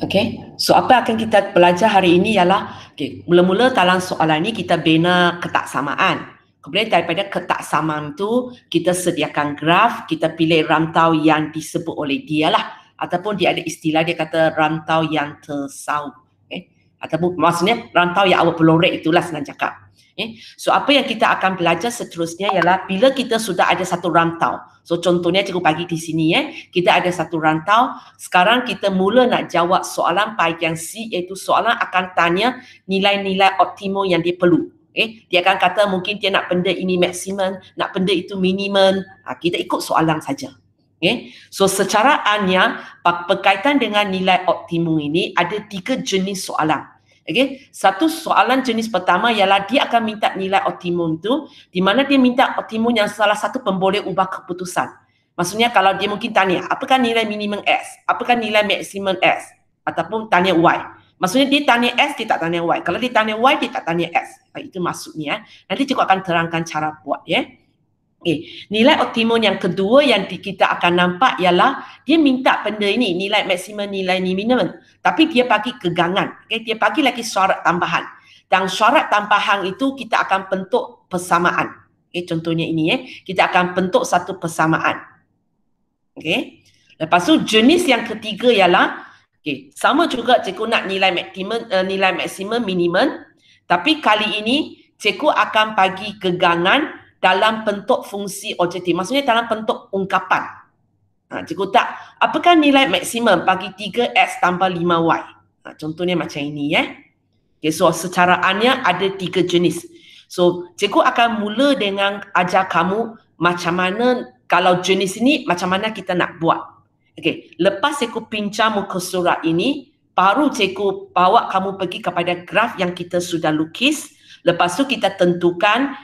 Okay, so apa akan kita belajar hari ini ialah, okay, mula-mula dalam soalan ini kita bina ketaksamaan. Kemudian daripada ketaksamaan itu, kita sediakan graf, kita pilih rantau yang disebut oleh dia lah. Ataupun dia ada istilah, dia kata rantau yang tersau. Okay? Ataupun maksudnya rantau yang awak pelorek itulah senang cakap. Okay? So apa yang kita akan belajar seterusnya ialah bila kita sudah ada satu rantau. So contohnya cikgu bagi di sini kita ada satu rantau. Sekarang kita mula nak jawab soalan bahagian C, iaitu soalan akan tanya nilai-nilai optimum yang dia perlu. Dia akan kata mungkin dia nak benda ini maksimum, nak benda itu minimum. Kita ikut soalan saja. So secara berkaitan dengan nilai optimum ini ada 3 jenis soalan. Satu soalan jenis pertama ialah dia akan minta nilai optimum tu, di mana dia minta optimum yang salah satu pemboleh ubah keputusan. Maksudnya kalau dia mungkin tanya, apakah nilai minimum S? Apakah nilai maksimum S? Ataupun tanya Y. Maksudnya dia tanya S, dia tak tanya Y. Kalau dia tanya Y, dia tak tanya S. Itu maksudnya. Nanti cikgu akan terangkan cara buat. Nilai optimum yang kedua yang kita akan nampak ialah dia minta benda ini, nilai maksimum, nilai minimum. Tapi dia bagi kegangan. Dia bagi lagi syarat tambahan. Dan syarat tambahan itu kita akan bentuk persamaan. Contohnya ini kita akan bentuk satu persamaan. Lepas tu jenis yang ketiga ialah sama juga cikgu nak nilai maksimum, minimum. Tapi kali ini cikgu akan bagi kegangan dalam bentuk fungsi objektif. Maksudnya dalam bentuk ungkapan. Cikgu tak, apakah nilai maksimum bagi 3X tambah 5Y? Contohnya macam ini. So secaraannya ada 3 jenis. So cikgu akan mula dengan ajar kamu macam mana, kalau jenis ini macam mana kita nak buat. Lepas cikgu pincang muka surat ini, baru cikgu bawa kamu pergi kepada graf yang kita sudah lukis. Lepas tu kita tentukan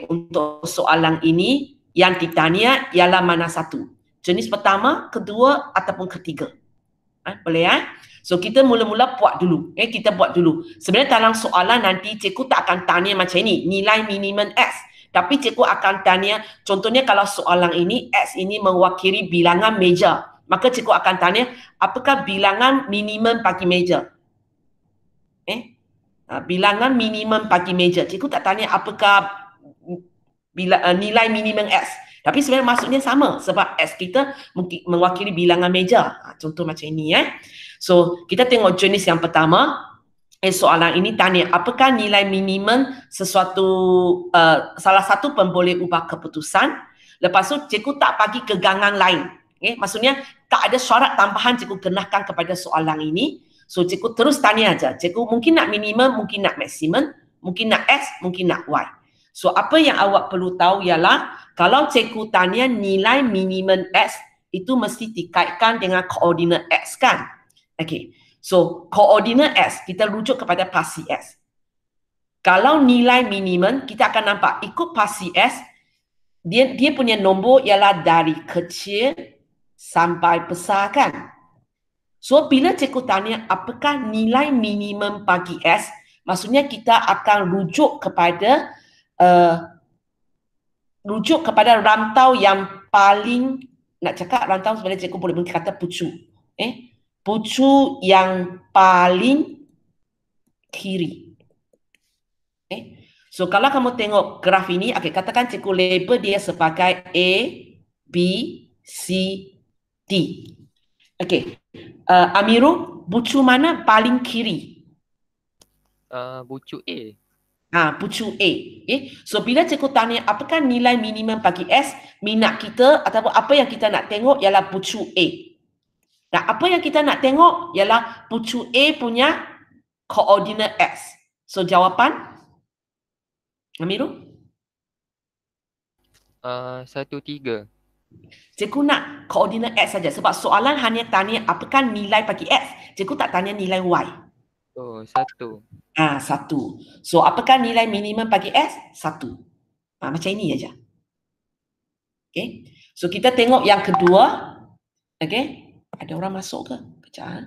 untuk soalan ini yang ditanya ialah mana satu. Jenis pertama, kedua ataupun ketiga. Boleh So kita mula-mula buat dulu. Kita buat dulu. Sebenarnya dalam soalan nanti cikgu tak akan tanya macam ini, nilai minimum X. Tapi cikgu akan tanya, contohnya kalau soalan ini, X ini mewakili bilangan meja. Maka cikgu akan tanya, apakah bilangan minimum bagi meja? Bilangan minimum bagi meja. Cikgu tak tanya apakah nilai minimum X. Tapi sebenarnya maksudnya sama. Sebab X kita mungkin mewakili bilangan meja. Contoh macam ini. So, kita tengok jenis yang pertama. Soalan ini tanya, apakah nilai minimum sesuatu salah satu pemboleh ubah keputusan. Lepas tu, cikgu tak bagi kegangan lain. Maksudnya, tak ada syarat tambahan cikgu kenakan kepada soalan ini. So, cikgu terus tanya aja. Cikgu mungkin nak minimum, mungkin nak maksimum, mungkin nak X, mungkin nak Y. So, apa yang awak perlu tahu ialah kalau cikgu tanya nilai minimum X, itu mesti dikaitkan dengan koordinat X kan? So, koordinat X, kita rujuk kepada pasti X. Kalau nilai minimum, kita akan nampak ikut pasti X, dia punya nombor ialah dari kecil sampai besar kan? So, bila cikgu tanya apakah nilai minimum bagi S, maksudnya kita akan rujuk kepada rantau yang paling, nak cakap rantau sebenarnya cikgu boleh kata pucu. Pucu yang paling kiri. So, kalau kamu tengok graf ini, katakan cikgu label dia sebagai A, B, C, D. Amirul, bucu mana paling kiri? Bucu A. Bucu A. So bila cikgu tanya apakah nilai minimum bagi S, minat kita ataupun apa yang kita nak tengok ialah bucu A. Dan apa yang kita nak tengok ialah bucu A punya koordinat X. So jawapan? Amirul? 1, 3. Cikgu nak koordinat X saja sebab soalan hanya tanya apakah nilai bagi X. Cikgu tak tanya nilai Y. Oh, 1. 1. So apakah nilai minimum bagi S? 1. Macam ini aja. So kita tengok yang kedua. Ada orang masuk ke? Kejap.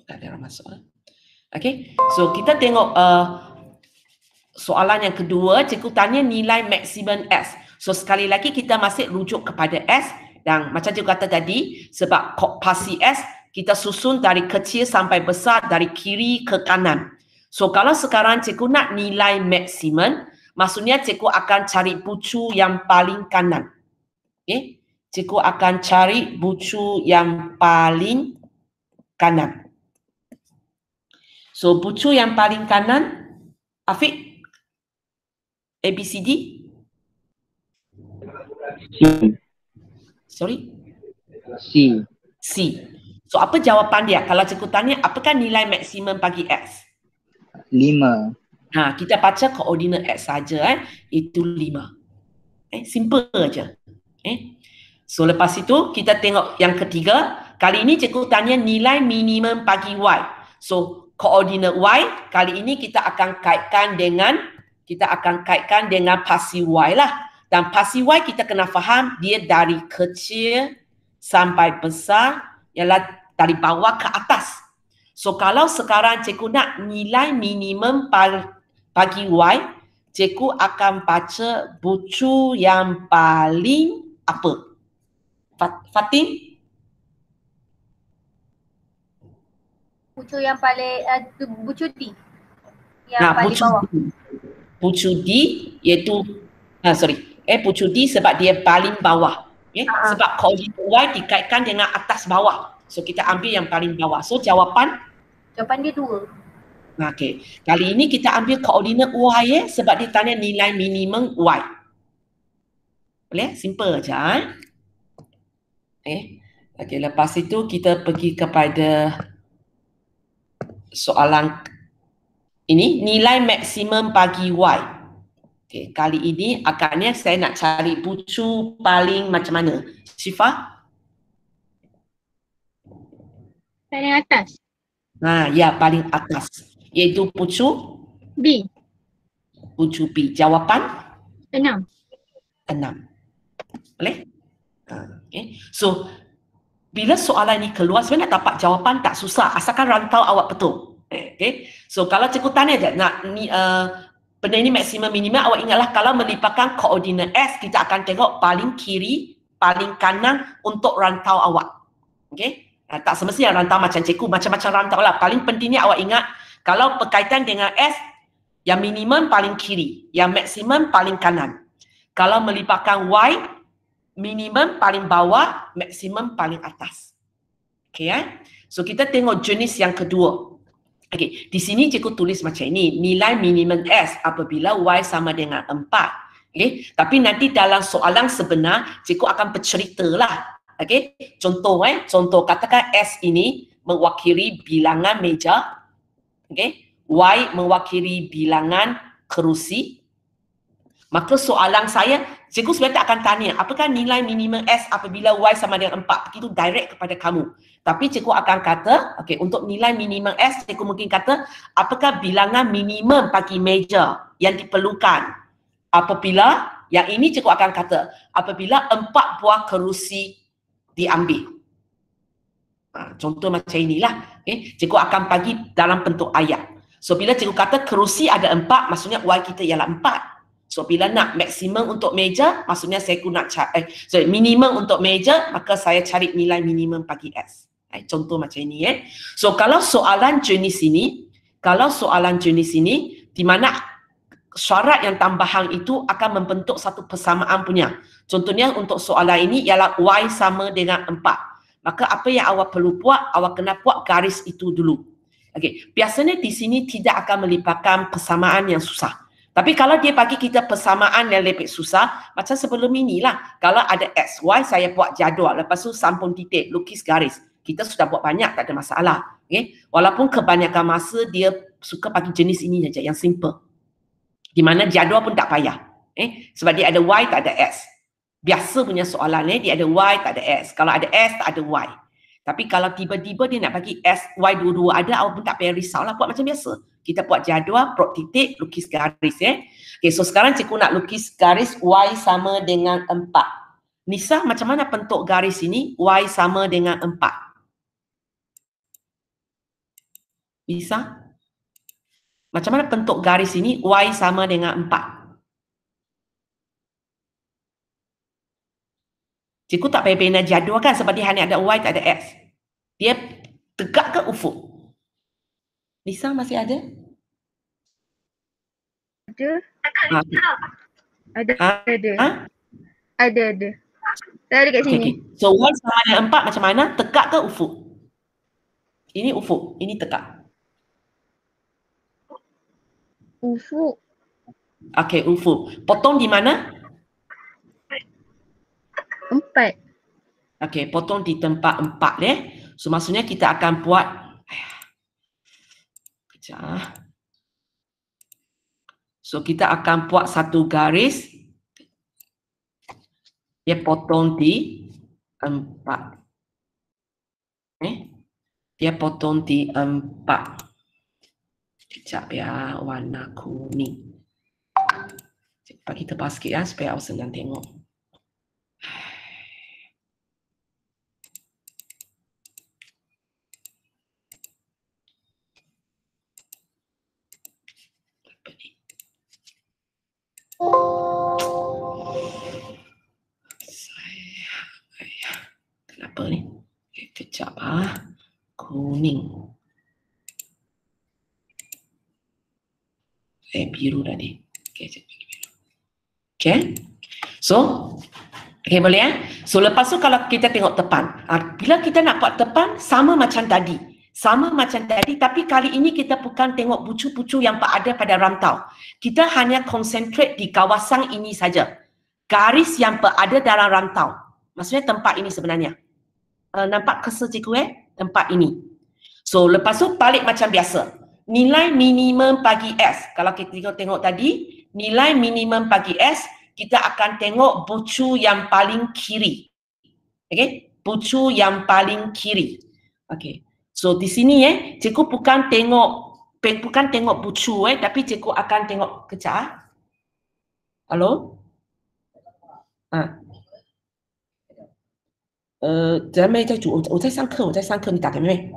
Tak ada orang masuk. So kita tengok soalan yang kedua, cikgu tanya nilai maksimum S. So sekali lagi kita masih rujuk kepada S, dan macam cikgu kata tadi, sebab pasi S kita susun dari kecil sampai besar, dari kiri ke kanan. So kalau sekarang cikgu nak nilai maksimum, maksudnya cikgu akan cari bucu yang paling kanan. Okay? Cikgu akan cari bucu yang paling kanan. So bucu yang paling kanan, Afiq, ABCD? C. Sorry? C. C. So apa jawapan dia? Kalau cikgu tanya, apakah nilai maksimum bagi X? 5. Kita baca koordinat X saja, itu 5. Simple aja. So lepas itu kita tengok yang ketiga. Kali ini cikgu tanya nilai minimum bagi Y. So koordinat Y kali ini kita akan kaitkan dengan pasi Y lah. Dan pasi Y kita kena faham dia dari kecil sampai besar, ialah dari bawah ke atas. So kalau sekarang cikgu nak nilai minimum bagi Y, cikgu akan baca bucu yang paling apa? Fatim? Bucu yang paling bucu D. Yang paling bucu bawah. D. Bucu D iaitu bucu D sebab dia paling bawah. Sebab koordinat Y dikaitkan dengan atas bawah. So kita ambil yang paling bawah. So jawapan? Jawapan dia 2. Okey. Kali ini kita ambil koordinat Y sebab dia tanya nilai minimum Y. Boleh? Simple aja. Okey, lepas itu kita pergi kepada soalan ini, nilai maksimum bagi Y. Okey, kali ini agaknya saya nak cari bucu paling macam mana? Syifa? Paling atas. Ya, paling atas. Iaitu bucu B. Bucu B. Jawapan? 6. 6. Boleh? Okay. So, bila soalan ini keluar, sebenarnya nak dapat jawapan tak susah, asalkan rantau awak betul. Okay. So, kalau cikgu tanya je, benda ini maksimum minimum, awak ingatlah kalau melibatkan koordinat S, kita akan tengok paling kiri, paling kanan untuk rantau awak. Okay. Tak semestinya rantau macam cikgu, macam-macam rantau lah. Paling pentingnya awak ingat, kalau berkaitan dengan S, yang minimum paling kiri, yang maksimum paling kanan. Kalau melibatkan Y, minimum paling bawah, maksimum paling atas. Okay, So kita tengok jenis yang kedua. Okay, di sini cikgu tulis macam ini, nilai minimum S apabila Y sama dengan 4. Okay, tapi nanti dalam soalan sebenar, cikgu akan bercerita lah. Okay, contoh katakan S ini mewakili bilangan meja. Okay, Y mewakili bilangan kerusi. Maka soalan saya, cikgu sebenarnya tak akan tanya apakah nilai minimum S apabila Y sama dengan 4. Itu direct kepada kamu. Tapi cikgu akan kata, okay, untuk nilai minimum S, cikgu mungkin kata apakah bilangan minimum bagi meja yang diperlukan. Apabila, yang ini cikgu akan kata apabila 4 buah kerusi diambil. Contoh macam inilah. Okay. Cikgu akan bagi dalam bentuk ayat. So bila cikgu kata kerusi ada 4, maksudnya Y kita ialah 4. So bila nak maksimum untuk meja, maksudnya saya guna minimum untuk meja, maka saya cari nilai minimum bagi S. Contoh macam ini. So kalau soalan jenis ini, di mana syarat yang tambahan itu akan membentuk satu persamaan punya. Contohnya untuk soalan ini ialah Y sama dengan 4. Maka apa yang awak perlu buat, awak kena buat garis itu dulu. Okay. Biasanya di sini tidak akan melibatkan persamaan yang susah. Tapi kalau dia bagi kita persamaan yang lebih susah, macam sebelum inilah. Kalau ada X, Y, saya buat jadual. Lepas tu sambung titik, lukis garis. Kita sudah buat banyak, tak ada masalah. Okay? Walaupun kebanyakan masa dia suka bagi jenis ini saja, yang simple. Di mana jadual pun tak payah. Sebab dia ada Y, tak ada S. Biasa punya soalan, dia ada Y, tak ada S. Kalau ada S, tak ada Y. Tapi kalau tiba-tiba dia nak bagi S, Y dua-dua ada, awak pun tak payah risau lah. Buat macam biasa. Kita buat jadual, plot titik, lukis garis. Okay, so sekarang cikgu nak lukis garis Y sama dengan 4. Nisa, macam mana bentuk garis ini? Y sama dengan 4. Nisa? Macam mana bentuk garis ini? Y sama dengan 4. Cikgu tak payah bina jadual kan sebab dia hanya ada Y tak ada X. Dia tegak ke ufuk? Lisa masih ada? Ada. Ha. Ada. Ha? Ada. Ha? Ada. Saya ada kat Okay, sini. okay. So Y sama dengan 4 macam mana? Tegak ke ufuk? Ini ufuk, ini tegak. Ufuk. Okay, ufuk. Potong di mana? 4. Okay, potong di tempat 4 ya. So maksudnya kita akan buat kejap. So kita akan buat satu garis. Dia potong di 4. Dia potong di 4. Kejap ya, warna kuning. Bagi tebal sikit ya supaya awak senang tengok. Kenapa ni? Okay, kejap kuning. Biru tadi. Okay, biru. Okay. So, okay boleh ya? So lepas tu kalau kita tengok tepan. Bila kita nak buat tepan, sama macam tadi. Sama macam tadi, tapi kali ini kita bukan tengok bucu-bucu yang ada pada rantau. Kita hanya concentrate di kawasan ini saja. Garis yang berada dalam rantau. Maksudnya tempat ini sebenarnya. Nampak cursor cikgu Tempat ini. So lepas tu balik macam biasa. Nilai minimum bagi S. Kalau kita tengok tadi, nilai minimum bagi S, kita akan tengok bucu yang paling kiri. Okay? Bucu yang paling kiri. Okay. So di sini cikgu bukan tengok bucu tapi cikgu akan tengok kejap. Halo? 咱妹在煮，我在上课，你打给妹妹。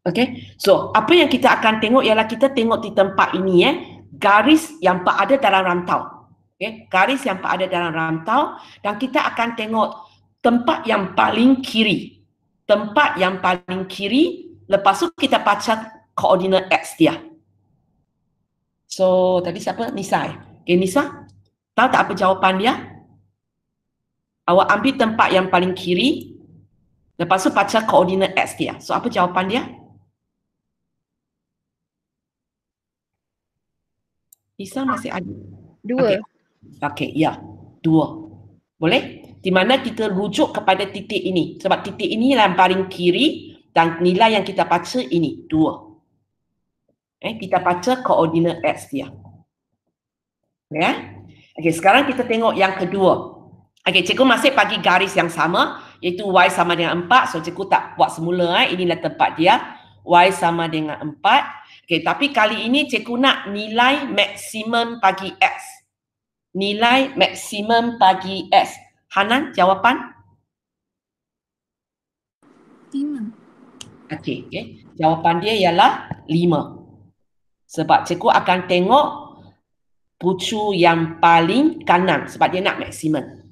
Okay, so apa yang kita akan tengok ialah kita tengok di tempat ini garis yang berada dalam rantau. Okay, garis yang berada dalam rantau dan kita akan tengok tempat yang paling kiri. Tempat yang paling kiri, lepas tu kita baca koordinat X dia. So tadi siapa? Nisa. Okay, Nisa, tahu tak apa jawapan dia? Awak ambil tempat yang paling kiri, lepas tu baca koordinat X dia. So apa jawapan dia? Nisa masih ada? 2. Okay, ya. 2. Boleh? Di mana kita rujuk kepada titik ini. Sebab titik ini yang paling kiri dan nilai yang kita baca ini. 2. Kita baca koordinat X dia. Ya? Okay, sekarang kita tengok yang kedua. Okay, cikgu masih bagi garis yang sama, iaitu Y sama dengan 4. So, cikgu tak buat semula. Inilah tempat dia. Y sama dengan 4. Okay, tapi kali ini cikgu nak nilai maksimum bagi X. Nilai maksimum bagi X. Hanan, jawapan? 5. Okay. Jawapan dia ialah 5. Sebab cikgu akan tengok bucu yang paling kanan. Sebab dia nak maksimum.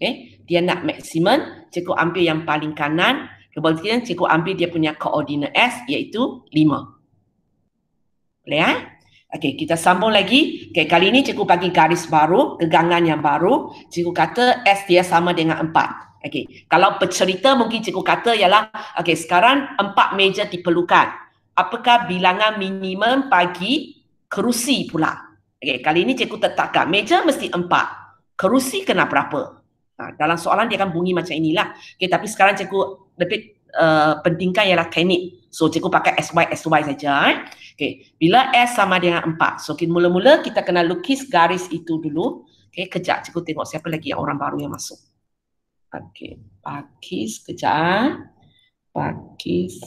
Dia nak maksimum. Cikgu ambil yang paling kanan. Kemudian cikgu ambil dia punya koordinat S iaitu 5. Boleh Okey, kita sambung lagi. Okey, kali ini cikgu bagi garis baru, gegangan yang baru. Cikgu kata S dia sama dengan 4. Okey, kalau bercerita mungkin cikgu kata ialah okey, sekarang 4 meja diperlukan. Apakah bilangan minimum bagi kerusi pula? Okey, kali ini cikgu tetapkan meja mesti 4. Kerusi kena berapa? Dalam soalan dia akan bunyi macam inilah. Okey, tapi sekarang cikgu lebih pentingkan ialah teknik. So cikgu pakai SY saja. Okey, bila S sama dengan 4. So mula-mula kita kena lukis garis itu dulu. Okey, kejap cikgu tengok siapa lagi yang orang baru yang masuk. Okey, Pakis kejap. Pakis.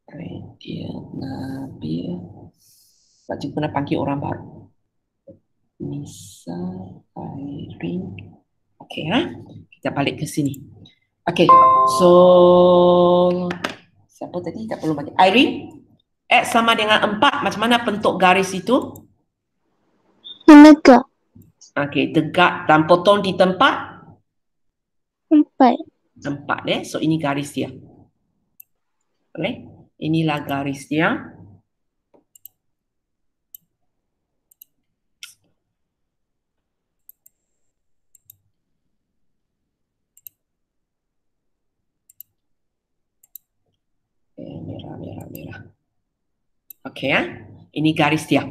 Idea Nabil. Sebab cikgu kena panggil orang baru. Nisa, Irene. Okey, kita balik ke sini. Okey, so siapa tadi tak perlu bagi? Irene. X sama dengan 4, macam mana bentuk garis itu? Menegak. Okey, tegak dan potong di tempat 4. 4 So ini garis dia. Okey. Inilah garis dia. Merah. Okey Ini garis dia.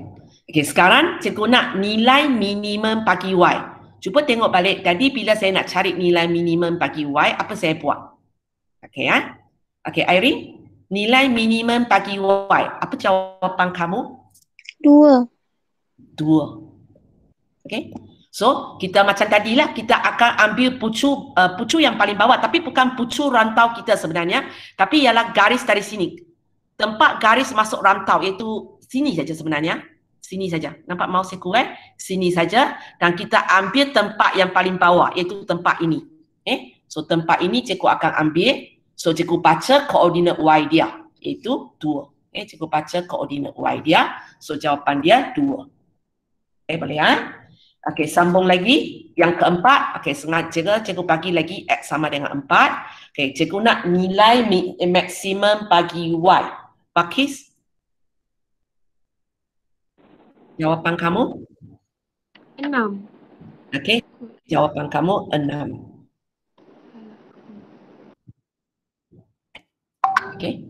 Okey, sekarang cikgu nak nilai minimum bagi Y. Cuba tengok balik tadi bila saya nak cari nilai minimum bagi Y, apa saya buat? Okey Okey, Irene, nilai minimum bagi Y. Apa jawapan kamu? 2. 2. Okey. So, kita macam tadilah, kita akan ambil pucu yang paling bawah, tapi bukan pucu rantau kita sebenarnya, tapi ialah garis dari sini. Tempat garis masuk rantau iaitu sini saja sebenarnya. Sini saja. Nampak mouse aku Sini saja, dan kita ambil tempat yang paling bawah iaitu tempat ini. So tempat ini cikgu akan ambil. So cikgu baca koordinat Y dia iaitu 2. Cikgu baca koordinat Y dia. So jawapan dia 2. Boleh Okey, sambung lagi. Yang keempat, okey, sengaja cikgu bagi lagi X sama dengan 4. Okey, cikgu nak nilai maksimum bagi Y. Pakis? Jawapan kamu? 6. Okey, jawapan kamu 6. Okey.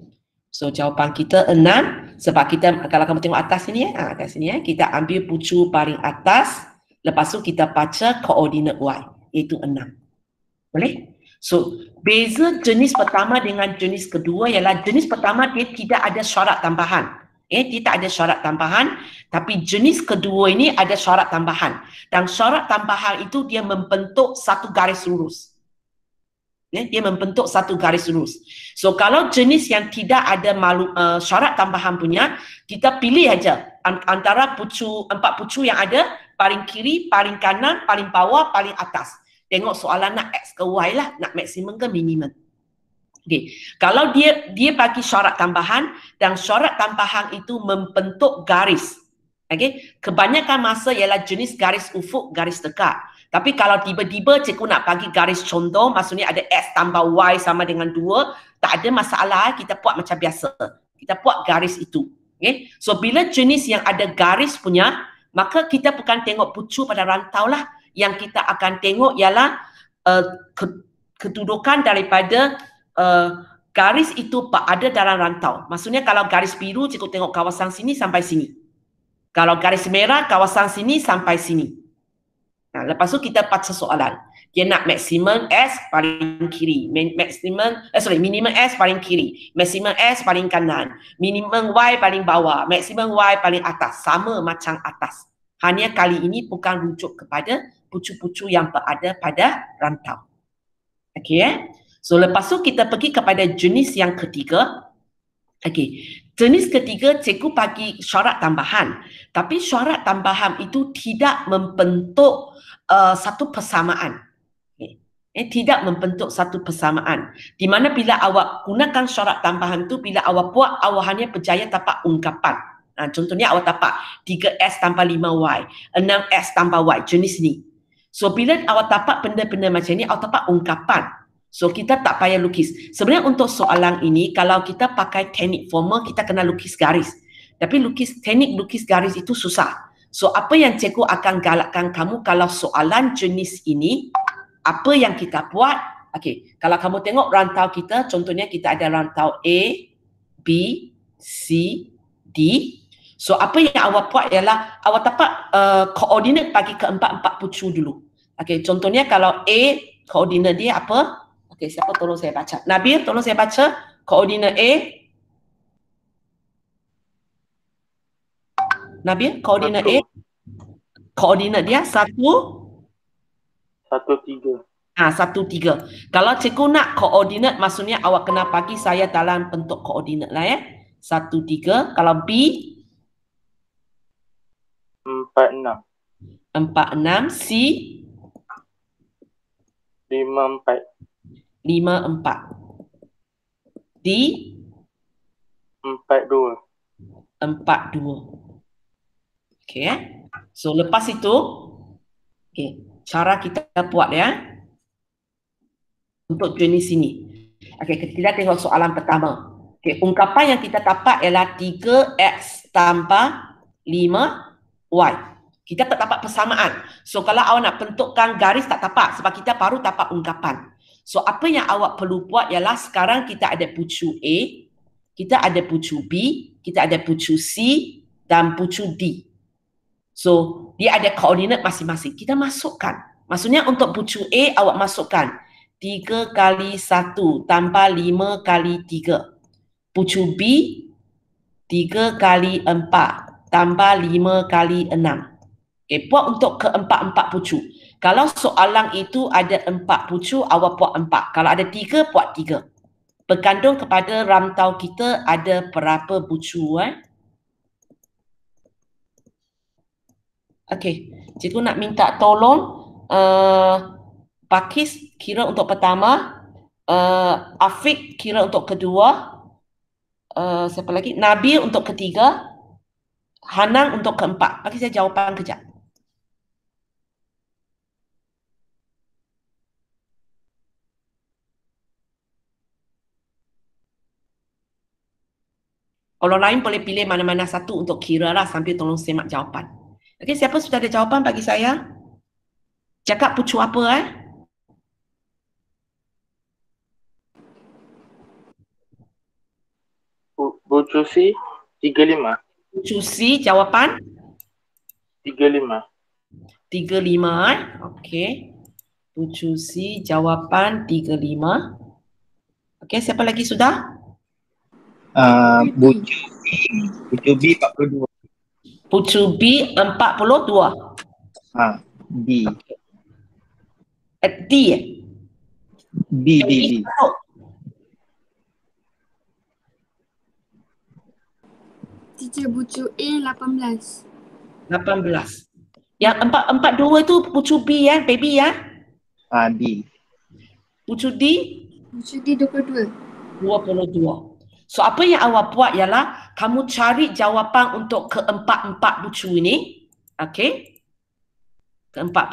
So jawapan kita 6 sebab kita, kalau kamu tengok atas sini atas sini kita ambil pucu paling atas, lepas tu kita baca koordinat Y iaitu 6. Boleh? So beza jenis pertama dengan jenis kedua ialah jenis pertama dia tidak ada syarat tambahan. Dia tak ada syarat tambahan, tapi jenis kedua ini ada syarat tambahan. Dan syarat tambahan itu dia membentuk satu garis lurus. Dia membentuk satu garis lurus. So kalau jenis yang tidak ada syarat tambahan punya, kita pilih aja antara empat pucu yang ada, paling kiri, paling kanan, paling bawah, paling atas. Tengok soalan nak X ke Y lah, nak maksimum ke minimum. Okay. Kalau dia bagi syarat tambahan dan syarat tambahan itu membentuk garis. Okay. Kebanyakan masa ialah jenis garis ufuk, garis dekat. Tapi kalau tiba-tiba cikgu nak bagi garis contoh, maksudnya ada X tambah Y sama dengan 2, tak ada masalah, kita buat macam biasa. Kita buat garis itu. Okay. So bila jenis yang ada garis punya, maka kita bukan tengok pucu pada rantau lah. Yang kita akan tengok ialah kedudukan daripada garis itu ada dalam rantau. Maksudnya kalau garis biru, cikgu tengok kawasan sini sampai sini. Kalau garis merah, kawasan sini sampai sini. Nah, lepas tu kita baca soalan. Dia nak maksimum S paling kiri, minimum S paling kiri, maksimum S paling kanan, minimum Y paling bawah, maksimum Y paling atas. Sama macam atas. Hanya kali ini bukan rujuk kepada pucu-pucu yang berada pada rantau. Okey So lepas tu kita pergi kepada jenis yang ketiga. Okey, jenis ketiga cikgu bagi syarat tambahan. Tapi syarat tambahan itu tidak membentuk satu persamaan. Tidak membentuk satu persamaan. Di mana bila awak gunakan syarat tambahan tu, bila awak buat, awak hanya berjaya dapat ungkapan. Contohnya awak dapat 3S tambah 5Y, 6S tambah Y, jenis ni. So bila awak dapat benda-benda macam ni, awak dapat ungkapan. So kita tak payah lukis. Sebenarnya untuk soalan ini, kalau kita pakai teknik formal, kita kena lukis garis. Tapi teknik lukis garis itu susah. So apa yang cikgu akan galakkan kamu kalau soalan jenis ini, apa yang kita buat? Okey, kalau kamu tengok rantau kita, contohnya kita ada rantau A, B, C, D. So apa yang awak buat ialah awak dapat koordinat bagi keempat-empat pucu dulu. Okey, contohnya kalau A, koordinat dia apa? Okey, siapa tolong saya baca? Nabil, tolong saya baca koordinat A. Nabil, koordinat A. Koordinat dia 1, 1, 3. 1, 3. Kalau cikgu nak koordinat, maksudnya awak kena bagi saya dalam bentuk koordinat lah 1, 3. Kalau B? 4, 6. 4, 6. C? 5, 4. 5, 4. D? 4, 2. 42. Okey So lepas itu, cara kita buat ya untuk jenis ini. Kita tengok soalan pertama. Ungkapan yang kita dapat ialah 3x tambah 5y. Kita tak dapat persamaan. So kalau awak nak bentukkan garis tak dapat sebab kita baru dapat ungkapan. So apa yang awak perlu buat ialah sekarang kita ada pucu A, kita ada pucu B, kita ada pucu C dan pucu D. So dia ada koordinat masing-masing. Kita masukkan. Maksudnya untuk pucu A awak masukkan 3 kali 1 tambah 5 kali 3. Pucu B 3 kali 4 tambah 5 kali 6. Buat untuk keempat-empat pucu. Kalau soalan itu ada 4 pucu, awak buat 4. Kalau ada 3, buat 3. Bergantung kepada rantau kita ada berapa pucu. Cikgu nak minta tolong Pakis kira untuk pertama, Afiq kira untuk kedua, siapa lagi? Nabil untuk ketiga, Hanan untuk keempat. Bagi saya jawapan kejap. Kalau lain boleh pilih mana-mana satu untuk kira lah sambil tolong semak jawapan. Siapa sudah ada jawapan bagi saya? Cakap pucu apa Pucu C 35. Pucu C jawapan? 35. 35 Okey. Pucu C jawapan 35. Okey, siapa lagi sudah? Pucu B 42. Pucu B 42. B. D B. Teacher bucu A 18. 18. Yang 42 itu pucu B baby B. Pucu D? Bucu D 22. 22. So apa yang awak buat ialah kamu cari jawapan untuk keempat-empat pucu ini. Okey. Keempat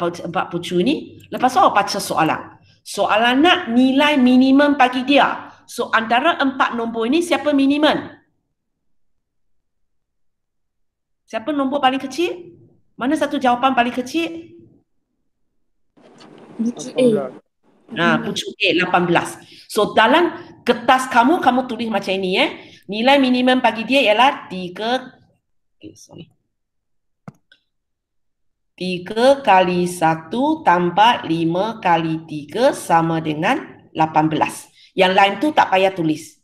pucu ini. Lepas tu awak baca soalan. Soalan nak nilai minimum bagi dia. So antara 4 nombor ini siapa minimum? Siapa nombor paling kecil? Mana satu jawapan paling kecil? Bucu A. Pucu A 18. So dalam kertas kamu tulis macam ini Nilai minimum bagi dia ialah 3 kali 1 tambah 5 kali 3 sama dengan 18. Yang lain tu tak payah tulis.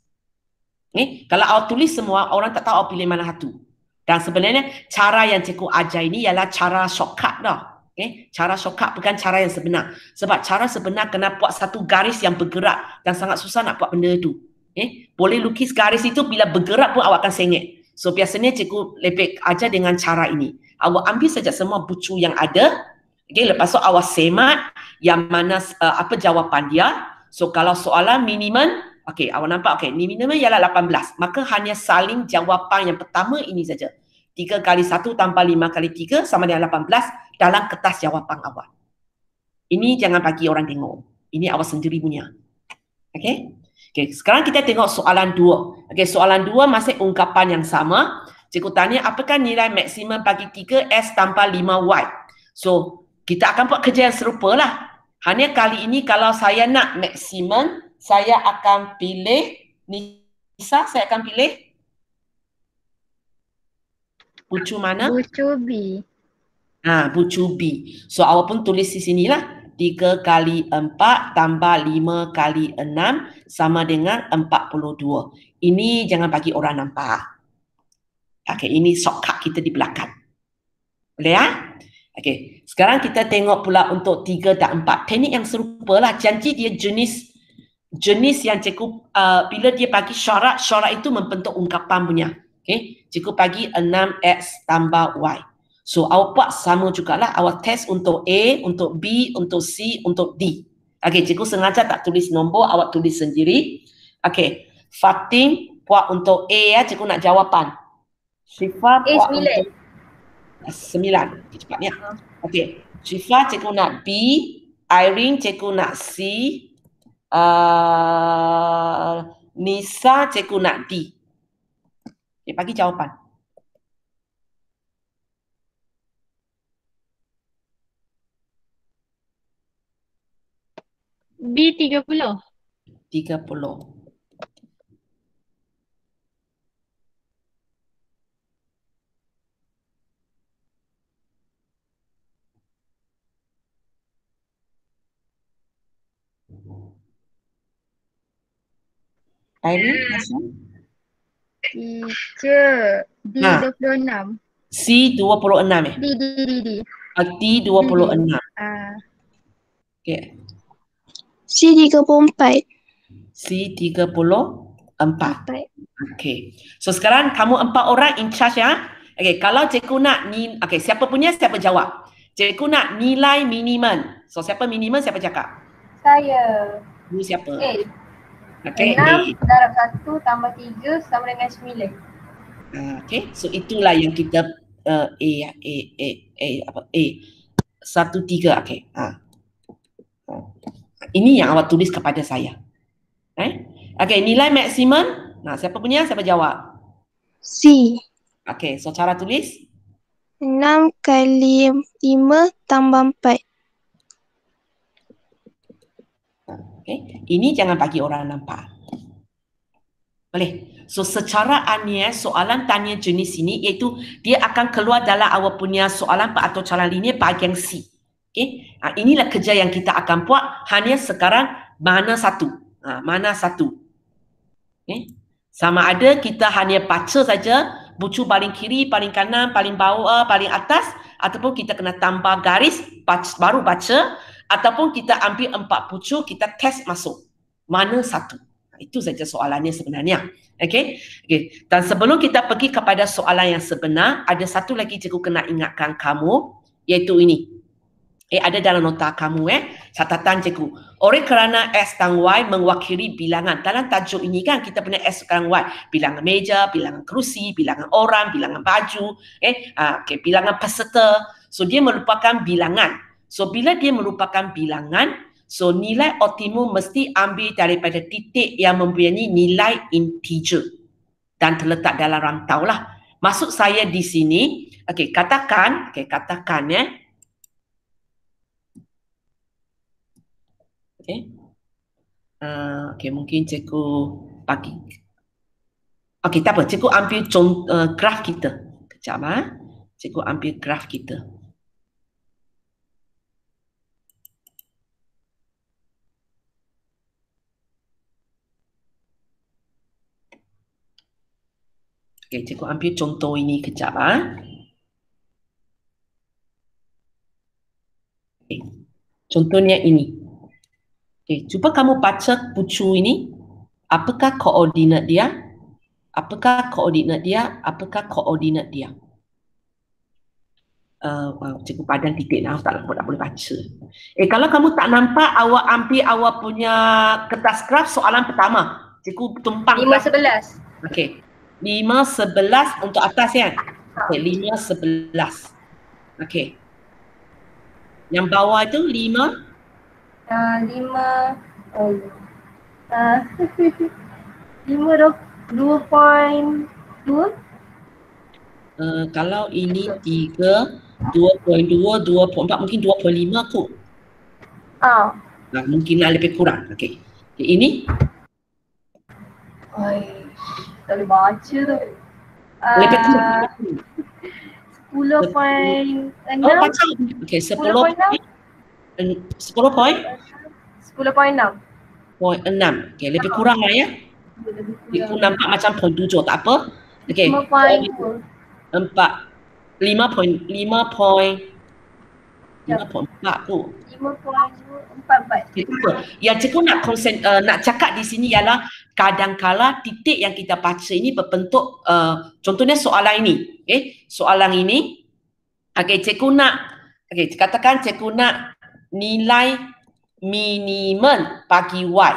Kalau awak tulis semua, orang tak tahu awak pilih mana satu. Dan sebenarnya cara yang cikgu ajar ini ialah cara shortcut dah. Cara shortcut bukan cara yang sebenar. Sebab cara sebenar kena buat satu garis yang bergerak dan sangat susah nak buat benda itu. Boleh lukis garis itu bila bergerak pun awak akan sengit. So biasanya cikgu lebih ajar dengan cara ini. Awak ambil saja semua bucu yang ada. Lepas tu awak semak yang mana apa jawapan dia. So kalau soalan minimum, awak nampak minimum ialah 18. Maka hanya salin jawapan yang pertama ini saja. 3 kali 1 tambah 5 kali 3 sama dengan 18 dalam kertas jawapan awak. Ini jangan bagi orang tengok. Ini awak sendiri punya. Sekarang kita tengok soalan 2. Soalan 2 masih ungkapan yang sama. Cikgu tanya, apakah nilai maksimum bagi 3S tambah 5Y? So, kita akan buat kerja yang serupa lah. Hanya kali ini kalau saya nak maksimum, saya akan pilih, Nisa, saya akan pilih pucu mana? Pucu B. Pucu B. So awak pun tulis di sini lah. 3 kali 4 tambah 5 kali 6 sama dengan 42. Ini jangan bagi orang nampak. Ini shortcut kita di belakang. Boleh sekarang kita tengok pula untuk 3 dan 4. Teknik yang serupa lah. Janji dia jenis yang cikgu bila dia bagi syarat itu membentuk ungkapan punya. Cikgu bagi 6x tambah y. So awak buat sama jugalah. Awak test untuk A, untuk B, untuk C, untuk D. Cikgu sengaja tak tulis nombor, awak tulis sendiri. Fatin buat untuk A cikgu nak jawapan. Syifa buat 9. untuk 9. Okay, cepatnya. Okey. Syifa cikgu nak B, Irene cikgu nak C, Nisa cikgu nak D. Okay, bagi jawapan. B 30. 30. Irene, Nisa? Teacher. D Ha. 26. C 26 eh? D. D 26. Okey. C 34. C 34. Okey. So sekarang kamu 4 orang in charge ya. Okey, kalau cikgu nak ni, okey, siapa punya siapa jawab. Cikgu nak nilai minimum. So siapa minimum siapa cakap? Saya. Ni siapa? Okey, Okey. 6 darab 1 tambah 3 sama dengan 9. Okey, so itulah yang kita A apa A 1 3. Okey. Ini yang awak tulis kepada saya. Okey, nilai maksimum. Nah, siapa punya? Siapa jawab? C. Okey, so cara tulis 6 kali 5 tambah 4. okey. Ini jangan bagi orang nampak. Boleh? So secara aniaya soalan tanya jenis ini iaitu dia akan keluar dalam awak punya soalan atau cara linear bahagian C. Okey. Inilah kerja yang kita akan buat, hanya sekarang mana satu. Mana satu. Okey. Sama ada kita hanya baca saja bucu paling kiri, paling kanan, paling bawah, paling atas, ataupun kita kena tambah garis baru baca, ataupun kita ambil 4 bucu, kita test masuk. Mana satu? Itu saja soalannya sebenarnya. Okey. Okey. Dan sebelum kita pergi kepada soalan yang sebenar, ada satu lagi cikgu kena ingatkan kamu, iaitu ini. Ada dalam nota kamu catatan cikgu. Oleh kerana X dan Y mewakili bilangan. Dalam tajuk ini kan kita punya X dan Y. Bilangan meja, bilangan kerusi, bilangan orang, bilangan baju, bilangan peserta. So dia merupakan bilangan. So bila dia merupakan bilangan, so nilai optimum mesti ambil daripada titik yang mempunyai nilai integer dan terletak dalam rantau lah. Maksud saya di sini, katakan mungkin cikgu bagi. Tak apa, cikgu ambil graf kita. Kejap cikgu ambil graf kita. Cikgu ambil contoh ini kejap. Contohnya ini. Cuba kamu baca bucu ini. Apakah koordinat dia? Apakah koordinat dia? Apakah koordinat dia? Cikgu padan titik lah, tak boleh baca. Kalau kamu tak nampak, awak ambil awak punya kertas graf soalan pertama. Cikgu tumpang. 5-11. Okey. 5-11 untuk atas kan? Okey, 5-11. Okey. Yang bawah itu 5 2.2. Kalau ini 3, 2.2, 2.4, mungkin 2.5 kot. Mungkin lebih kurang. Okey. Ini? Tak boleh baca tu. Lebih kurang. 10.6. Baca. Okey, 10.6. 10.6. Okey, lebih kurang lah ya. Cikgu nampak macam 0.7, tak apa. Okey. 5.2. 5.4 tu. 5.44. Yang cikgu nak cakap di sini ialah kadangkala titik yang kita baca ini berbentuk contohnya soalan ini. Soalan ini cikgu nak katakan cikgu nak nilai minimum bagi Y.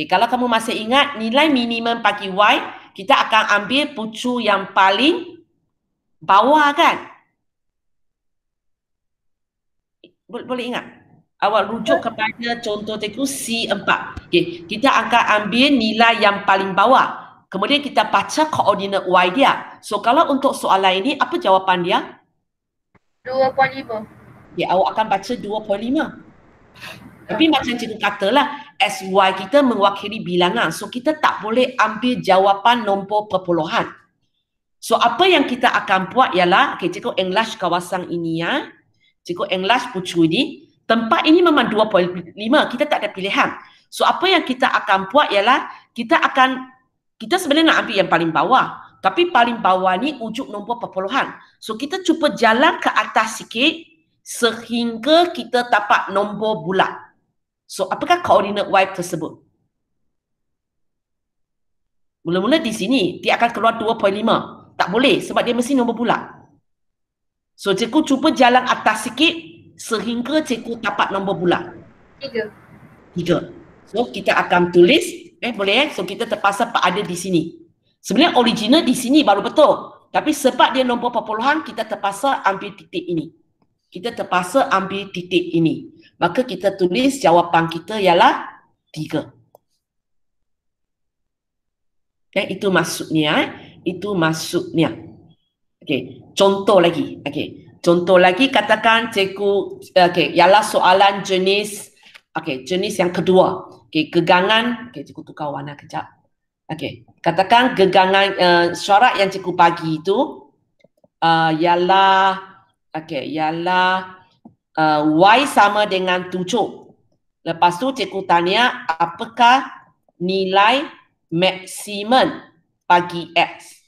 Kalau kamu masih ingat nilai minimum bagi Y, kita akan ambil pucu yang paling bawah kan? Boleh ingat? Awak rujuk kepada contoh cikgu C4. Okay. Kita akan ambil nilai yang paling bawah. Kemudian kita baca koordinat Y dia. So kalau untuk soalan ini, apa jawapan dia? 2.5. Ya, awak akan baca 2.5. Tapi macam cikgu katalah, SY kita mewakili bilangan. So kita tak boleh ambil jawapan nombor perpuluhan. So apa yang kita akan buat ialah, okay, cikgu enlarge kawasan ini ya. Cikgu enlarge pucu ini. Tempat ini memang 2.5, kita tak ada pilihan. So apa yang kita akan buat ialah kita sebenarnya nak ambil yang paling bawah. Tapi paling bawah ni ujung nombor perpuluhan. So kita cuba jalan ke atas sikit sehingga kita dapat nombor bulat. So apakah koordinat Y tersebut? Mula-mula di sini dia akan keluar 2.5. Tak boleh sebab dia mesti nombor bulat. So cikgu cuba jalan atas sikit sehingga cikgu dapat nombor bulat. 3. So kita akan tulis, boleh so kita terpaksa ada di sini. Sebenarnya original di sini baru betul. Tapi sebab dia nombor perpuluhan, kita terpaksa ambil titik ini. Maka kita tulis jawapan kita ialah 3. Itu maksudnya. Okey, contoh lagi. Contoh lagi katakan cikgu ialah soalan jenis yang kedua. Gegangan, cikgu tukar warna kejap. Katakan gegangan syarat yang cikgu bagi itu ialah Y sama dengan 7. Lepas tu cikgu tanya apakah nilai maksimum bagi X.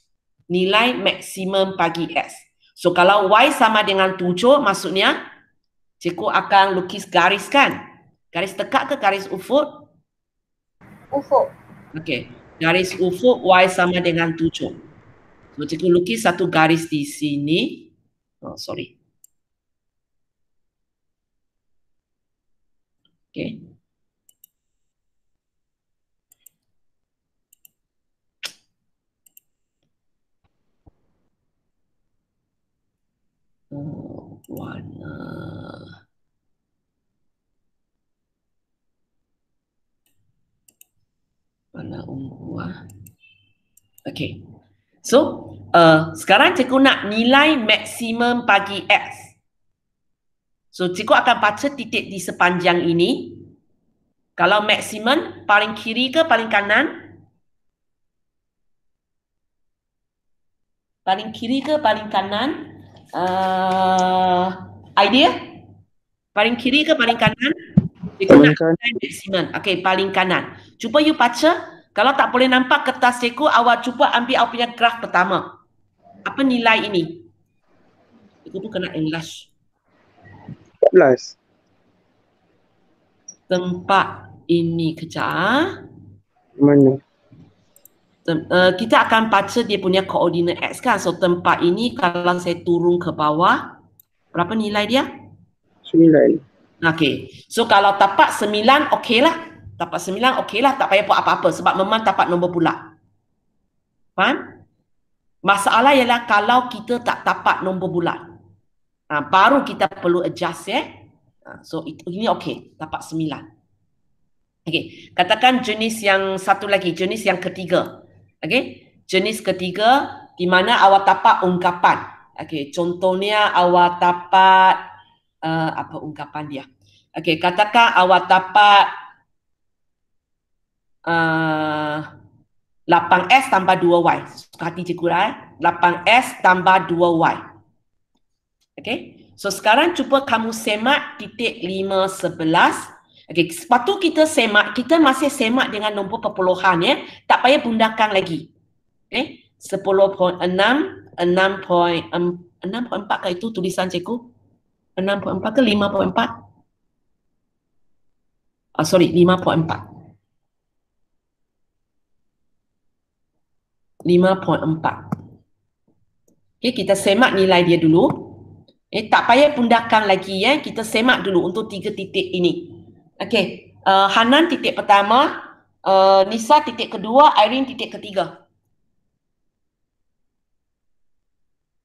So kalau Y sama dengan 7 maksudnya cikgu akan lukis garis kan? Garis tekak ke garis ufuk? Ufuk. Garis ufuk Y sama dengan 7. So cikgu lukis satu garis di sini. Warna ungu. So sekarang cikgu nak nilai maksimum bagi X. So cikgu akan baca titik di sepanjang ini. Kalau maksimum paling kiri ke paling kanan? Paling kiri ke paling kanan? Idea? Paling kiri ke paling kanan? Cikgu nak nilai maksimum. Paling kanan. Cuba you baca. Kalau tak boleh nampak kertas cikgu, awak cuba ambil awak punya graf pertama. Apa nilai ini? Cikgu tu kena enlarge. 14. Tempat ini kejap. Mana? Kita akan baca dia punya koordinat X kan. So tempat ini kalau saya turun ke bawah, berapa nilai dia? 9. So kalau dapat 9 okeylah. Tak payah buat apa-apa sebab memang dapat nombor bulat. Faham? Masalah ialah kalau kita tak dapat nombor bulat. Baru kita perlu adjust So ini okey, dapat 9. Katakan jenis yang satu lagi, jenis yang ketiga. Jenis ketiga di mana awak dapat ungkapan. Contohnya awak dapat apa ungkapan dia? Katakan awak dapat 8S tambah 2Y. Suka hati cikgu lah 8S tambah 2Y. So sekarang cuba kamu semak titik 5, 11. Sepatut kita semak, kita masih semak dengan nombor perpuluhan Tak payah bundakan lagi. 10.6, 6.4 ke itu tulisan cikgu? 6.4 ke 5.4? Sorry, 5.4. 5.4. Kita semak nilai dia dulu. Tak payah pundakan lagi kita semak dulu untuk 3 titik ini. Hanan titik pertama, Nisa titik kedua, Irene titik ketiga.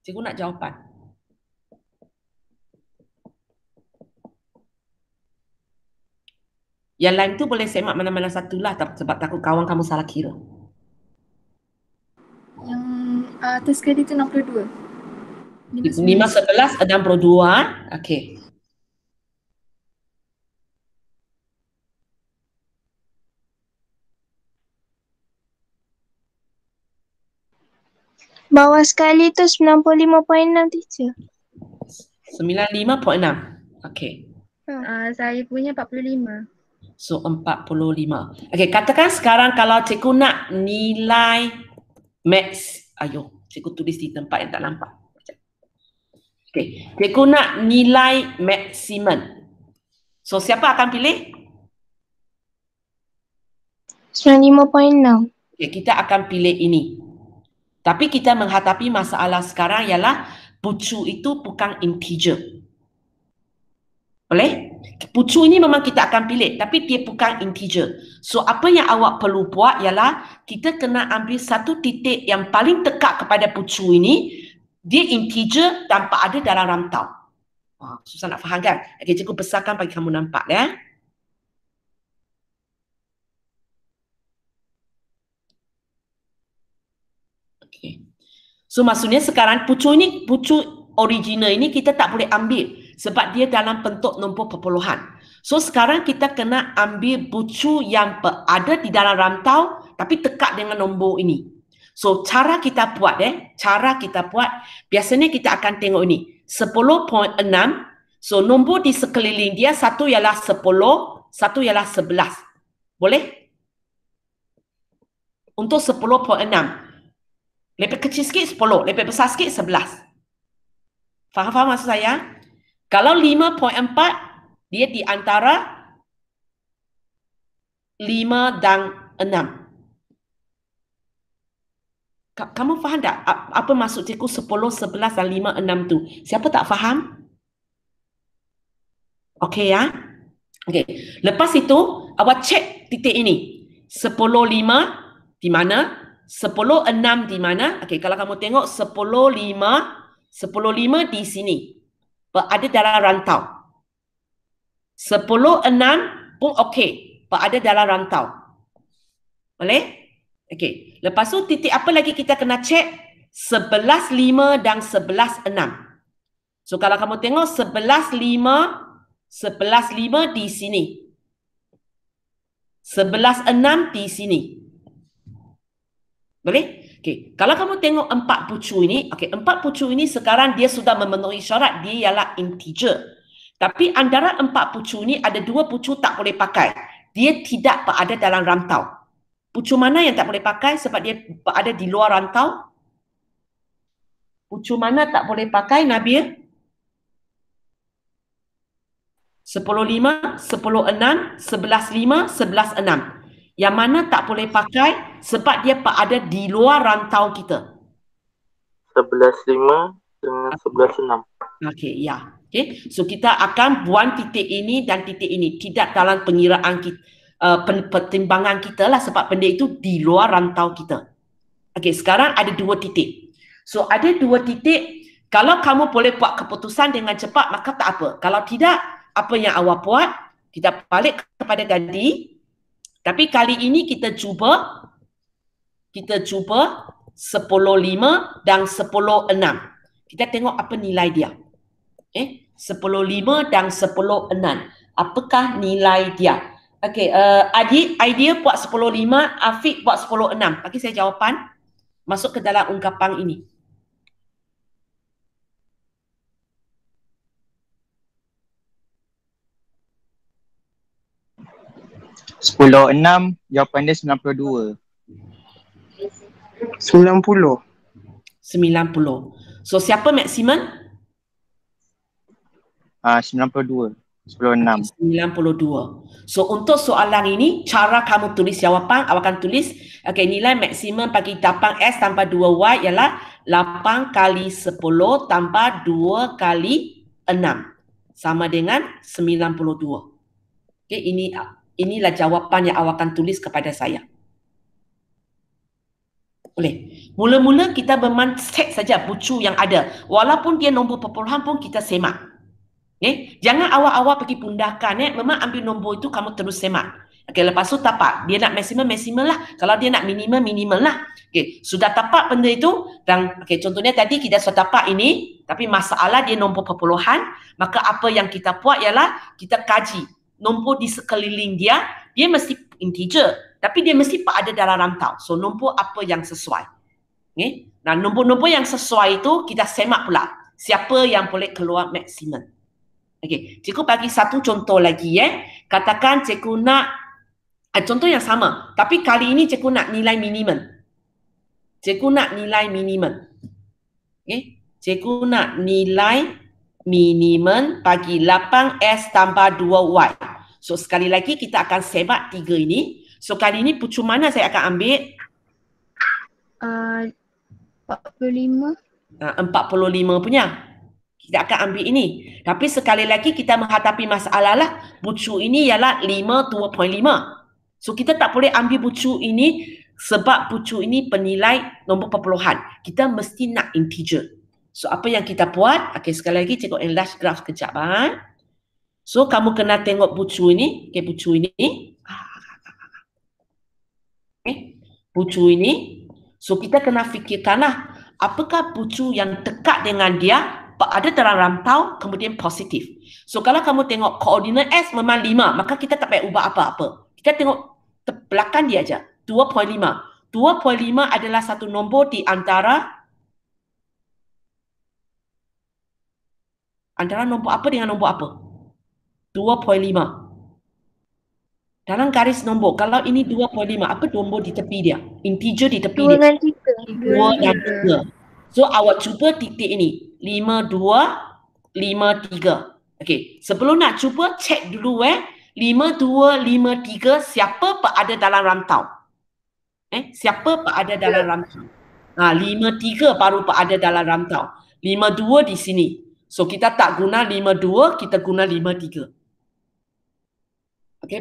Cikgu nak jawapan. Yang lain tu boleh semak mana-mana satu lah sebab takut kawan kamu salah kira. Yang atas sekali tu 62. 5, 11, 62. Okey. Bawah sekali tu 95.6 teacher. 95.6. Okey. Saya punya 45. So 45. Okey, katakan sekarang kalau cikgu nak nilai max. Ayo, cikgu tulis di tempat yang tak nampak. Okey, cikgu nak nilai maksimum. So siapa akan pilih? 95.6. Okay, kita akan pilih ini. Tapi kita menghadapi masalah sekarang ialah pucu itu bukan integer. Boleh? Pucu ini memang kita akan pilih, tapi dia bukan integer. So apa yang awak perlu buat ialah kita kena ambil satu titik yang paling dekat kepada pucu ini. Dia integer tanpa ada dalam rantau. Susah nak faham kan? Okay, cikgu besarkan bagi kamu nampak ya. Okay. So maksudnya sekarang pucu original ini kita tak boleh ambil sebab dia dalam bentuk nombor perpuluhan. So sekarang kita kena ambil pucu yang ada di dalam rantau tapi dekat dengan nombor ini. So cara kita buat biasanya kita akan tengok ini 10.6. So nombor di sekeliling dia satu ialah 10, satu ialah 11. Boleh? Untuk 10.6. Lebih kecil sikit 10, lebih besar sikit 11. Faham maksud saya? Kalau 5.4, dia di antara 5 dan 6. Kamu faham tak apa maksud cikgu 10, 11 dan 5, 6 tu? Siapa tak faham? Okey ya? Okey. Lepas itu, awak cek titik ini. 10, 5 di mana? 10, 6 di mana? Okey, kalau kamu tengok 10, 5 di sini. Berada dalam rantau. 10, 6 pun okey. Berada dalam rantau. Boleh? Okey. Lepas tu titik apa lagi kita kena cek? 11, 5 dan 11, 6. So kalau kamu tengok 11, 5 di sini. 11, 6 di sini. Boleh? Okey, kalau kamu tengok 4 pucu ini, okey, 4 pucu ini sekarang dia sudah memenuhi syarat, dia ialah integer. Tapi antara 4 pucu ini ada 2 pucu tak boleh pakai. Dia tidak berada dalam rantau. Pucu mana yang tak boleh pakai sebab dia berada di luar rantau? Pucu mana tak boleh pakai, Nabil? 10, 5, 10, 6, 11, 5, 11, 6. Yang mana tak boleh pakai sebab dia berada di luar rantau kita. 11.5 dengan 11.6. Okey, ya. Okey, so kita akan buang titik ini dan titik ini. Tidak dalam pengiraan kita, pertimbangan kita lah sebab benda itu di luar rantau kita. Okey, sekarang ada 2 titik. So ada 2 titik. Kalau kamu boleh buat keputusan dengan cepat, maka tak apa. Kalau tidak, apa yang awak buat, kita balik kepada tadi. Tapi kali ini kita cuba 10, 5 dan 10, 6. Kita tengok apa nilai dia. 10, 5 dan 10, 6. Apakah nilai dia? Okey, Adi, idea buat 10, 5, Afiq buat 10, 6. Bagi saya jawapan. Masuk ke dalam ungkapan ini. Sepuluh enam, jawapan dia 92. 90. 90. So siapa maksimum? 92. 10.6. 92. So untuk soalan ini, cara kamu tulis jawapan, awak akan tulis, okay, nilai maksimum bagi 8x tambah 2y ialah 8 kali 10 tambah 2 kali 6. Sama dengan 92. Okay, inilah jawapan yang awak akan tulis kepada saya. Boleh. Mula-mula kita memang set saja bucu yang ada. Walaupun dia nombor perpuluhan pun kita semak. Jangan awal-awal pergi pundakan. Memang ambil nombor itu kamu terus semak. Lepas tu tapak. Dia nak maksimum lah. Kalau dia nak minimal lah. Sudah tapak benda itu. Dan contohnya tadi kita sudah tapak ini. Tapi masalah dia nombor perpuluhan. Maka apa yang kita buat ialah kita kaji. Nombor di sekeliling dia. Dia mesti integer. Tapi dia mesti ada dalam rantau. So nombor apa yang sesuai. Nah, nombor-nombor yang sesuai itu kita semak pula. Siapa yang boleh keluar maksimum. Cikgu bagi satu contoh lagi. Katakan cikgu nak contoh yang sama. Tapi kali ini cikgu nak nilai minimum. Cikgu nak nilai minimum. Cikgu nak nilai minimum bagi 8S tambah 2Y. So sekali lagi kita akan semak 3 ini. So kali ini pucu mana saya akan ambil? 45. 45 punya. Kita akan ambil ini. Tapi sekali lagi kita menghadapi masalah lah. Bucu ini ialah 5, 2.5. So kita tak boleh ambil bucu ini sebab bucu ini penilai nombor perpuluhan. Kita mesti nak integer. So apa yang kita buat? Sekali lagi cikgu enlarge graph sekejap. So kamu kena tengok bucu ini. Bucu ini. Bucu ini. So kita kena fikirkanlah apakah bucu yang dekat dengan dia ada dalam rantau kemudian positif. So kalau kamu tengok koordinat S memang 5, maka kita tak payah ubah apa-apa. Kita tengok belakang dia aja. 2.5. 2.5 adalah satu nombor di antara nombor apa dengan nombor apa? 2.5. Dalam garis nombor, kalau ini 2.5, apa nombor di tepi dia? Integer di tepi 2 dia. dengan 3. 2 dan 3. So awak cuba titik ini. 5, 2, 5, 3. Sebelum nak cuba, cek dulu 5, 2, 5, 3, siapa berada dalam rantau? Siapa berada dalam rantau? 5, 3 baru berada dalam rantau. 5, 2 di sini. So kita tak guna 5, 2, kita guna 5, 3.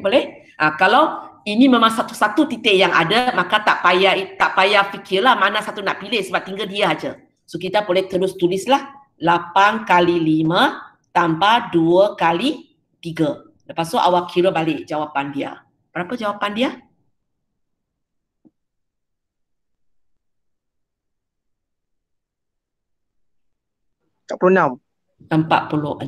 Boleh? Kalau ini memang satu-satu titik yang ada, maka tak payah fikirlah mana satu nak pilih sebab tinggal dia aja. So kita boleh terus tulislah 8 kali 5 tambah 2 kali 3. Lepas tu awak kira balik jawapan dia. Berapa jawapan dia? Tak 46. 46.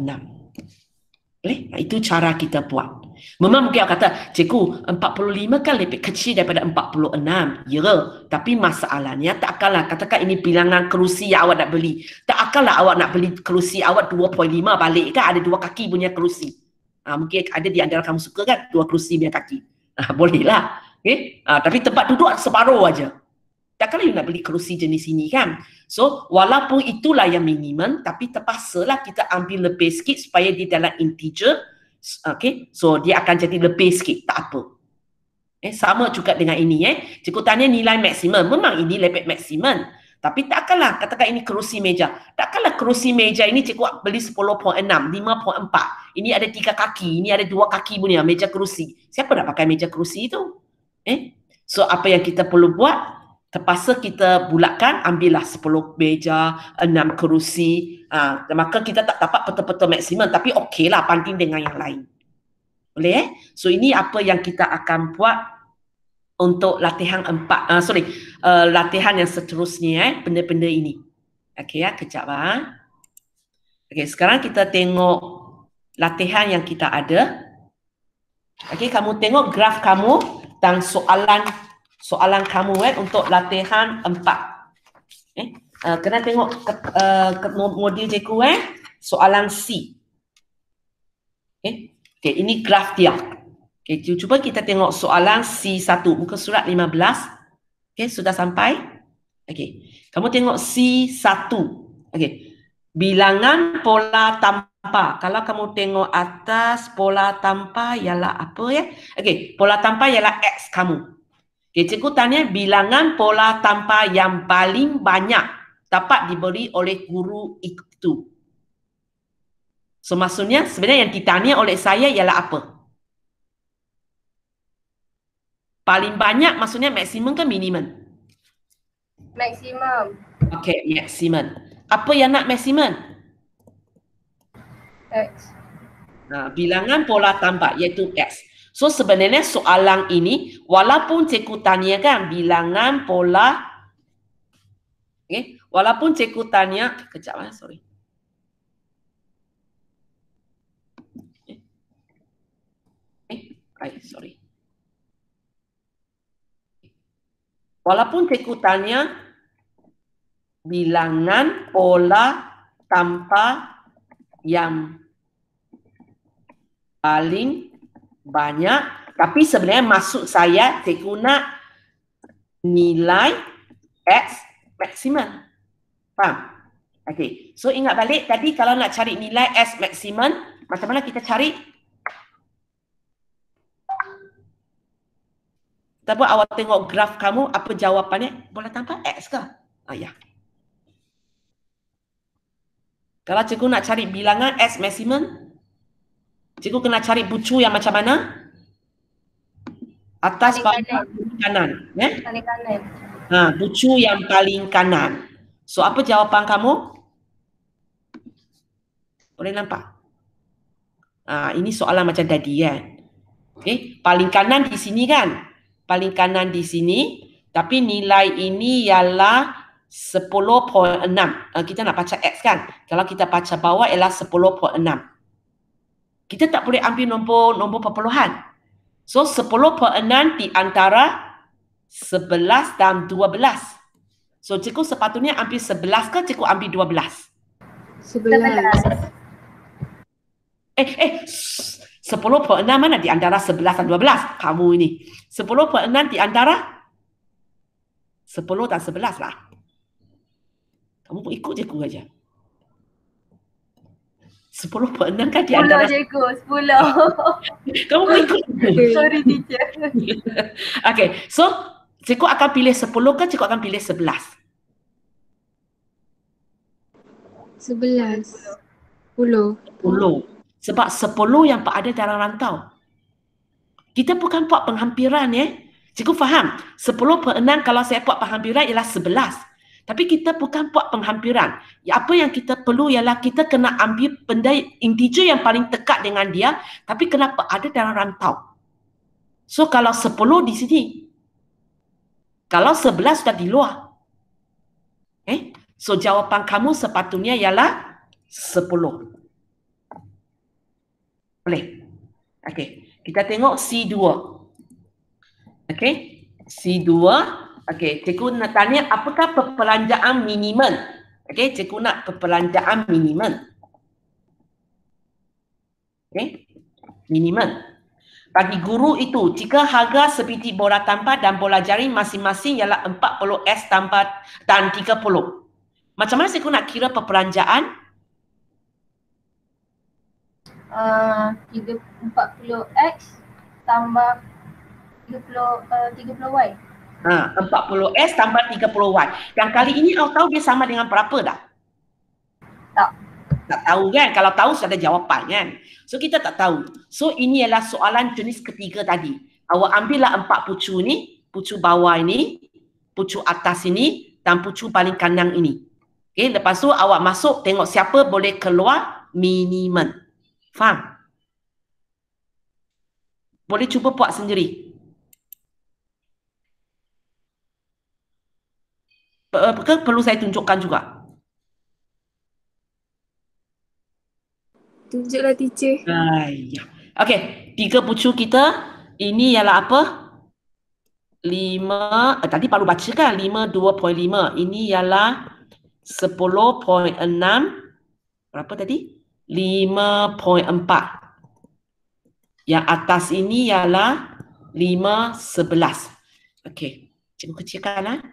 Boleh? Itu cara kita buat. Memang mungkin awak kata, cikgu 45 kan lebih kecil daripada 46. Ya, tapi masalahnya tak akanlah, katakan ini bilangan kerusi yang awak nak beli. Tak akanlah awak nak beli kerusi awak 2.5 balik kan, ada 2 kaki punya kerusi. Mungkin ada di antara kamu suka kan 2 kerusi punya kaki. Bolehlah. Tapi tempat duduk separuh aja. Takkanlah you nak beli kerusi jenis ini kan. So walaupun itulah yang minimum, tapi terpaksalah kita ambil lebih sikit supaya di dalam integer. So dia akan jadi lebih sikit, tak apa. Sama juga dengan ini. Cikgu tanya nilai maksimum, memang ini lebih maksimum. Tapi takkanlah, katakan ini kerusi meja. Takkanlah kerusi meja ini cikgu beli 10.6, 5.4. Ini ada 3 kaki, ini ada 2 kaki punya meja kerusi. Siapa nak pakai meja kerusi itu? So apa yang kita perlu buat? Terpaksa kita bulatkan, ambillah 10 meja, 6 kerusi. Maka kita tak dapat betul-betul maksimum, tapi okeylah banding dengan yang lain. Boleh? So ini apa yang kita akan buat untuk latihan latihan yang seterusnya, benda-benda ini. Kejap. Sekarang kita tengok latihan yang kita ada. Kamu tengok graf kamu dan soalan kamu untuk latihan 4. Kena tengok modul cikgu soalan C. Ini graf dia. Cuba kita tengok soalan C1 muka surat 15. Sudah sampai? Kamu tengok C1. Bilangan pola tanpa. Kalau kamu tengok atas pola tanpa ialah apa pola tanpa ialah X kamu. Cikgu tanya bilangan pola tanpa yang paling banyak dapat diberi oleh guru itu. So maksudnya sebenarnya yang ditanya oleh saya ialah apa? Paling banyak maksudnya maksimum ke minimum? Maksimum. Okey, maksimum. Apa yang nak maksimum? X. Bilangan pola tambah iaitu X. So sebenarnya soalan ini walaupun cikgu tanyakan bilangan pola, walaupun cikgu tanya, kejap sorry. Sorry. Walaupun cikgu tanya bilangan pola tanpa yang paling banyak, tapi sebenarnya maksud saya cikgu nak nilai X maksimum. Faham? Okey. So ingat balik tadi kalau nak cari nilai X maksimum, macam mana kita cari? Tapi awak tengok graf kamu, apa jawapannya? Boleh tambah X ke? Ya. Kalau cikgu nak cari bilangan X maksimum, cikgu kena cari bucu yang macam mana? Atas bawah kanan. Paling kanan. Bucu yang paling kanan. So apa jawapan kamu? Boleh nampak? Ini soalan macam tadi kan. Paling kanan di sini kan? Paling kanan di sini, tapi nilai ini ialah 10.6. Kita nak baca X kan? Kalau kita baca bawah ialah 10.6. Kita tak boleh ambil nombor perpuluhan. So 10.6 di antara 11 dan 12. So cikgu sepatutnya ambil 11 ke cikgu ambil 12? 11. 10.6 mana di antara 11 dan 12? Kamu ini. 10.6 di antara 10 dan 11 lah. Kamu pun ikut cikgu aja. 10.6 kan di antara 10 cikgu, 10. Kamu pun ikut. Sorry teacher. Okay, so cikgu akan pilih 10 ke cikgu akan pilih 11? 11. 10. 10. Sebab 10 yang ada dalam rantau. Kita bukan buat penghampiran Cikgu faham. 10/6 kalau saya buat penghampiran ialah 11. Tapi kita bukan buat penghampiran. Apa yang kita perlu ialah kita kena ambil benda integer yang paling dekat dengan dia, tapi kenapa ada dalam rantau. So kalau 10 di sini. Kalau 11 sudah di luar. So jawapan kamu sepatutnya ialah 10. Boleh? Okey, kita tengok C2. Okey, C2. Okey, cikgu nak tanya apakah perbelanjaan minimum? Okey, cikgu nak perbelanjaan minimum. Okey, minimum. Bagi guru itu, jika harga sebiji bola tanpa dan bola jaring masing-masing ialah 40S dan 30. Macam mana cikgu nak kira perbelanjaan? 40X tambah 30Y. 40S tambah 30Y. Dan kali ini awak tahu dia sama dengan berapa dah? Tak. Tak tahu kan? Kalau tahu sudah ada jawapan kan? So kita tak tahu. So ini adalah soalan jenis ketiga tadi. Awak ambillah 4 pucu ni, pucu bawah ini, pucu atas ini dan pucu paling kanan ini. Okay, lepas tu awak masuk tengok siapa boleh keluar minimum. Faham? Boleh cuba buat sendiri. Perlu saya tunjukkan juga? Tunjuklah teacher. Ya. Okey, 3 pucu kita ini ialah apa? 5, tadi baru baca kan? 5, 2.5. Ini ialah 10.6. Berapa tadi? 5.4. Yang atas ini ialah 5.11. Okey, cikgu kecilkan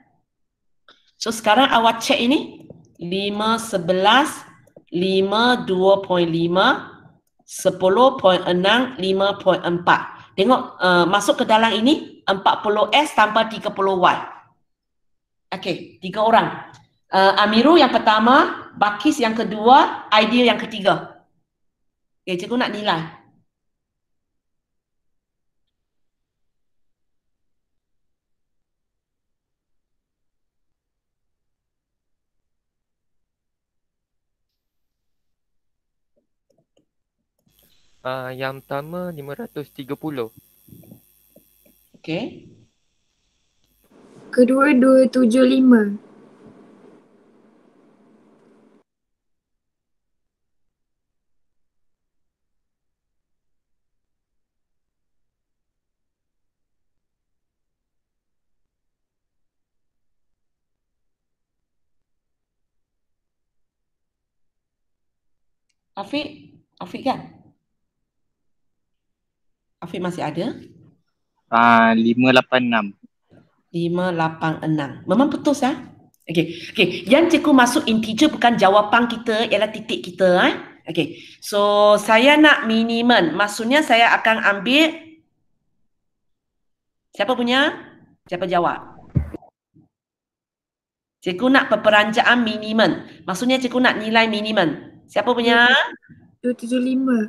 So sekarang awak cek ini 5.11, 5, 2.5, 10.6, 5.4. Tengok masuk ke dalam ini 40S tambah 30Y. Okey, 3 orang. Amirul yang pertama, Bakis yang kedua, Aidil yang ketiga. Okey, cikgu nak nilai. Yang pertama 530. Okey. Kedua 275. Afiq kan? Afiq masih ada? 586. 586. Memang putus Okey, yang cikgu masuk integer bukan jawapan kita, ialah titik kita Okey. So saya nak minimum. Maksudnya saya akan ambil siapa punya? Siapa jawab? Cikgu nak perperanjaan minimum. Maksudnya cikgu nak nilai minimum. Siapa punya? 275.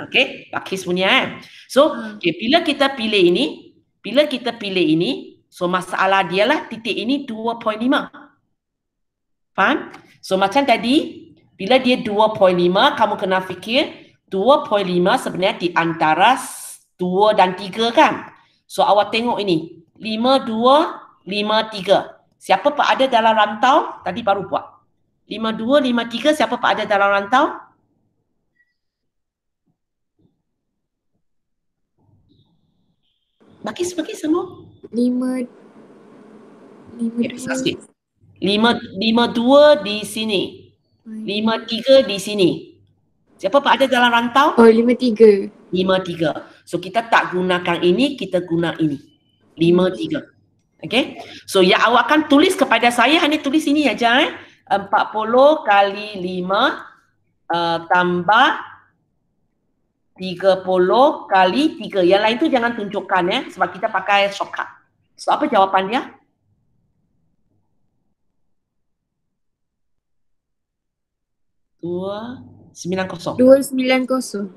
Okey, Pakis punya So, bila kita pilih ini, so masalah dia lah titik ini 2.5. Faham? So macam tadi, bila dia 2.5, kamu kena fikir 2.5 sebenarnya di antara 2 dan 3 kan? So awak tengok ini, 5, 2, 5, 3. Siapa pak ada dalam rantau? Tadi baru buat. 5, 2, 5, 3, siapa pak ada dalam rantau? Bagi semua. 5 Sakit. 5, 2 di sini. 5, 3 di sini. Siapa pak ada dalam rantau? Oh, 53. 5, 3. So kita tak gunakan ini, kita guna ini. 5, 3. Okay. So yang awak akan tulis kepada saya, hanya tulis ini aja 40 kali 5 tambah 30 kali 3. Yang lain tu jangan tunjukkan sebab kita pakai shortcut. So apa jawapan dia? Dua 290. 290.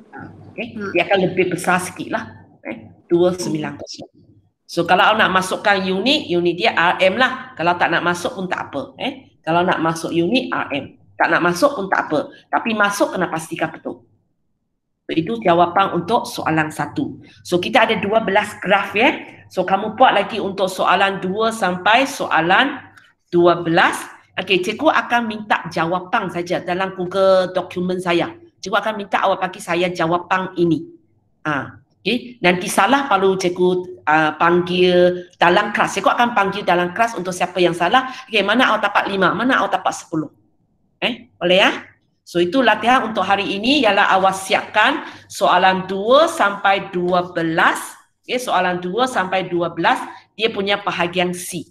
Okay. Dia akan lebih besar sikit lah. 290. So kalau nak masukkan unit dia RM lah. Kalau tak nak masuk pun tak apa. Kalau nak masuk unit RM. Tak nak masuk pun tak apa. Tapi masuk kena pastikan betul. Itu jawapan untuk soalan 1. So kita ada 12 graf So kamu buat lagi untuk soalan 2 sampai soalan 12. Okey, cikgu akan minta jawapan saja dalam Google dokumen saya. Cikgu akan minta awak bagi saya jawapan ini. Okey, nanti salah perlu cikgu panggil dalam kelas. Cikgu akan panggil dalam kelas untuk siapa yang salah. Okey, mana awak dapat 5, mana awak dapat 10. Boleh ya? So itu latihan untuk hari ini ialah awak siapkan soalan 2 sampai 12. Okay, soalan 2 sampai 12 dia punya bahagian C.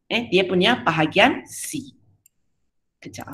Dia punya bahagian C. Kejap